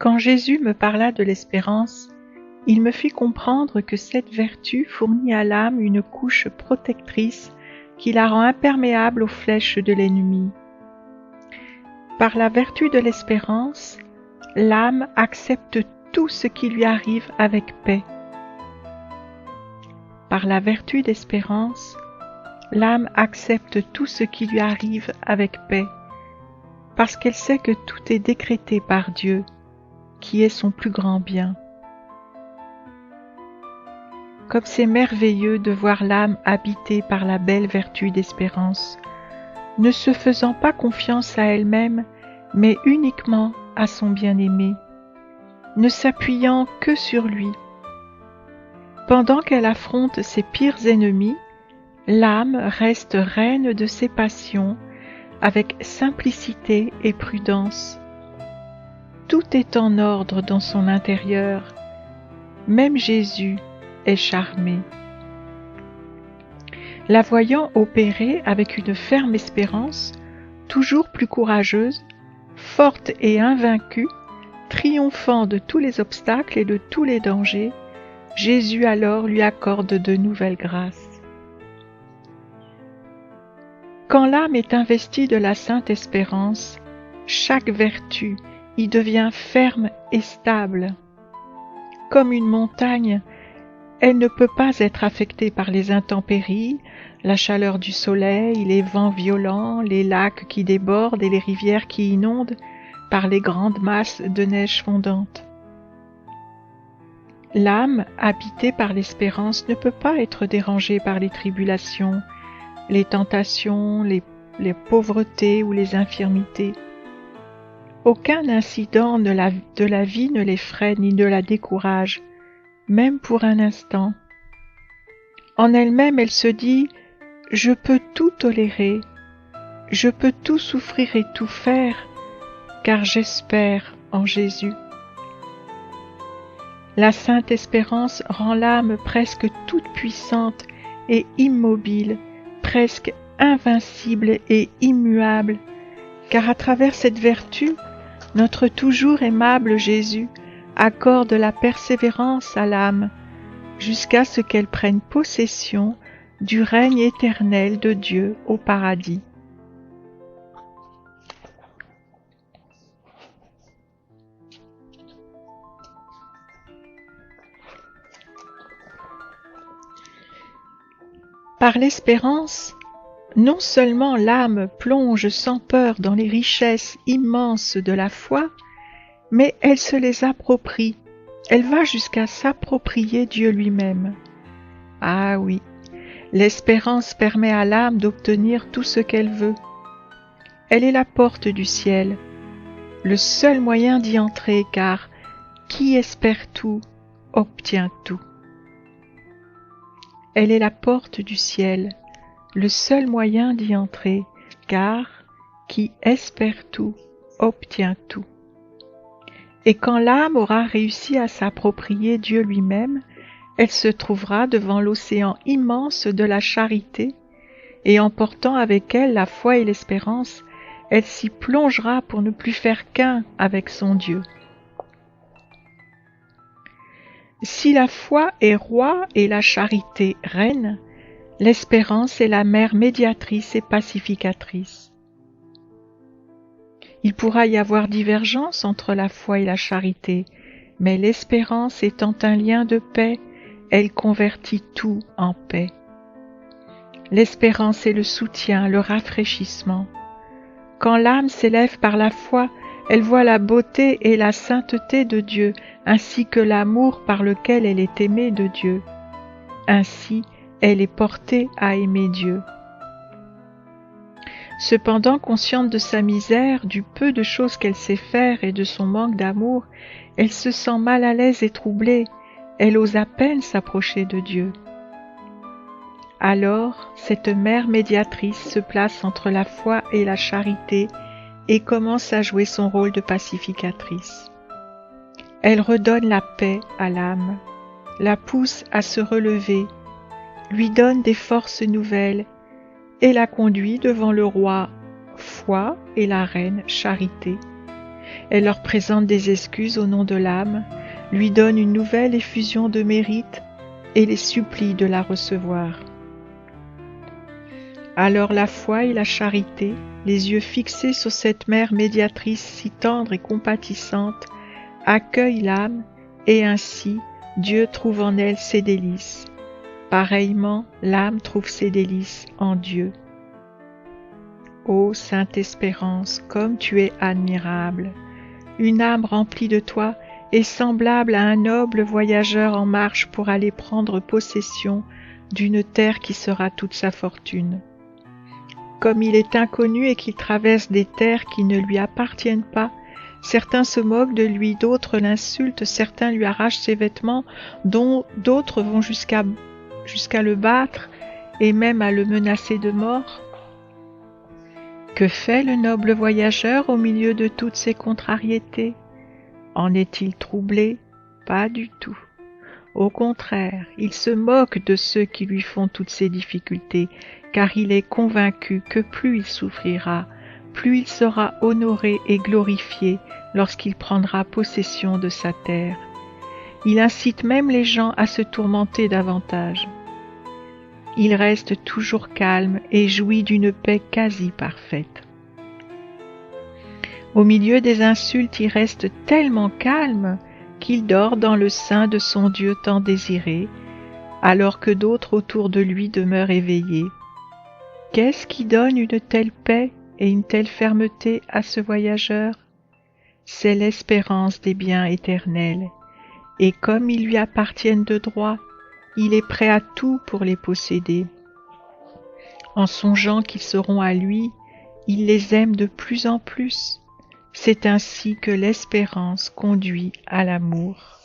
Quand Jésus me parla de l'espérance, il me fit comprendre que cette vertu fournit à l'âme une couche protectrice qui la rend imperméable aux flèches de l'ennemi. Par la vertu de l'espérance, l'âme accepte tout ce qui lui arrive avec paix. Par la vertu d'espérance, l'âme accepte tout ce qui lui arrive avec paix, parce qu'elle sait que tout est décrété par Dieu, qui est son plus grand bien. Comme c'est merveilleux de voir l'âme habitée par la belle vertu d'espérance, ne se faisant pas confiance à elle-même, mais uniquement à son bien-aimé, ne s'appuyant que sur lui. Pendant qu'elle affronte ses pires ennemis, l'âme reste reine de ses passions, avec simplicité et prudence. Tout est en ordre dans son intérieur, même Jésus est charmé. La voyant opérer avec une ferme espérance, toujours plus courageuse, forte et invaincue, triomphant de tous les obstacles et de tous les dangers, Jésus alors lui accorde de nouvelles grâces. Quand l'âme est investie de la sainte espérance, chaque vertu y devient ferme et stable. Comme une montagne, elle ne peut pas être affectée par les intempéries, la chaleur du soleil, les vents violents, les lacs qui débordent et les rivières qui inondent, par les grandes masses de neige fondante. L'âme, habitée par l'espérance, ne peut pas être dérangée par les tribulations, les tentations, les pauvretés ou les infirmités. Aucun incident de la vie ne l'effraie ni ne la décourage, même pour un instant. En elle-même, elle se dit « Je peux tout tolérer, je peux tout souffrir et tout faire, car j'espère en Jésus. » La sainte espérance rend l'âme presque toute puissante et immobile, presque invincible et immuable, car à travers cette vertu, notre toujours aimable Jésus accorde la persévérance à l'âme, jusqu'à ce qu'elle prenne possession du règne éternel de Dieu au paradis. Par l'espérance, non seulement l'âme plonge sans peur dans les richesses immenses de la foi, mais elle se les approprie, elle va jusqu'à s'approprier Dieu lui-même. Ah oui, l'espérance permet à l'âme d'obtenir tout ce qu'elle veut. Elle est la porte du ciel, le seul moyen d'y entrer, car qui espère tout, obtient tout. Elle est la porte du ciel, le seul moyen d'y entrer, car qui espère tout, obtient tout. Et quand l'âme aura réussi à s'approprier Dieu lui-même, elle se trouvera devant l'océan immense de la charité, et en portant avec elle la foi et l'espérance, elle s'y plongera pour ne plus faire qu'un avec son Dieu. Si la foi est roi et la charité reine, l'espérance est la mère médiatrice et pacificatrice. Il pourra y avoir divergence entre la foi et la charité, mais l'espérance étant un lien de paix, elle convertit tout en paix. L'espérance est le soutien, le rafraîchissement. Quand l'âme s'élève par la foi, elle voit la beauté et la sainteté de Dieu, ainsi que l'amour par lequel elle est aimée de Dieu. Ainsi, elle est portée à aimer Dieu. Cependant, consciente de sa misère, du peu de choses qu'elle sait faire et de son manque d'amour, elle se sent mal à l'aise et troublée, elle ose à peine s'approcher de Dieu. Alors, cette mère médiatrice se place entre la foi et la charité et commence à jouer son rôle de pacificatrice. Elle redonne la paix à l'âme, la pousse à se relever, lui donne des forces nouvelles et la conduit devant le roi foi et la reine charité, elle leur présente des excuses au nom de l'âme, lui donne une nouvelle effusion de mérite et les supplie de la recevoir. Alors la foi et la charité, les yeux fixés sur cette mère médiatrice si tendre et compatissante, accueillent l'âme et ainsi Dieu trouve en elle ses délices. Pareillement, l'âme trouve ses délices en Dieu. Ô Sainte Espérance, comme tu es admirable! Une âme remplie de toi est semblable à un noble voyageur en marche pour aller prendre possession d'une terre qui sera toute sa fortune. Comme il est inconnu et qu'il traverse des terres qui ne lui appartiennent pas, certains se moquent de lui, d'autres l'insultent, certains lui arrachent ses vêtements, dont d'autres vont jusqu'à le battre et même à le menacer de mort. Que fait le noble voyageur au milieu de toutes ces contrariétés? En est-il troublé? Pas du tout. Au contraire, il se moque de ceux qui lui font toutes ces difficultés, car il est convaincu que plus il souffrira, plus il sera honoré et glorifié lorsqu'il prendra possession de sa terre. Il incite même les gens à se tourmenter davantage. Il reste toujours calme et jouit d'une paix quasi parfaite. Au milieu des insultes, il reste tellement calme qu'il dort dans le sein de son Dieu tant désiré, alors que d'autres autour de lui demeurent éveillés. Qu'est-ce qui donne une telle paix et une telle fermeté à ce voyageur? C'est l'espérance des biens éternels, et comme ils lui appartiennent de droit, il est prêt à tout pour les posséder. En songeant qu'ils seront à lui, il les aime de plus en plus. C'est ainsi que l'espérance conduit à l'amour.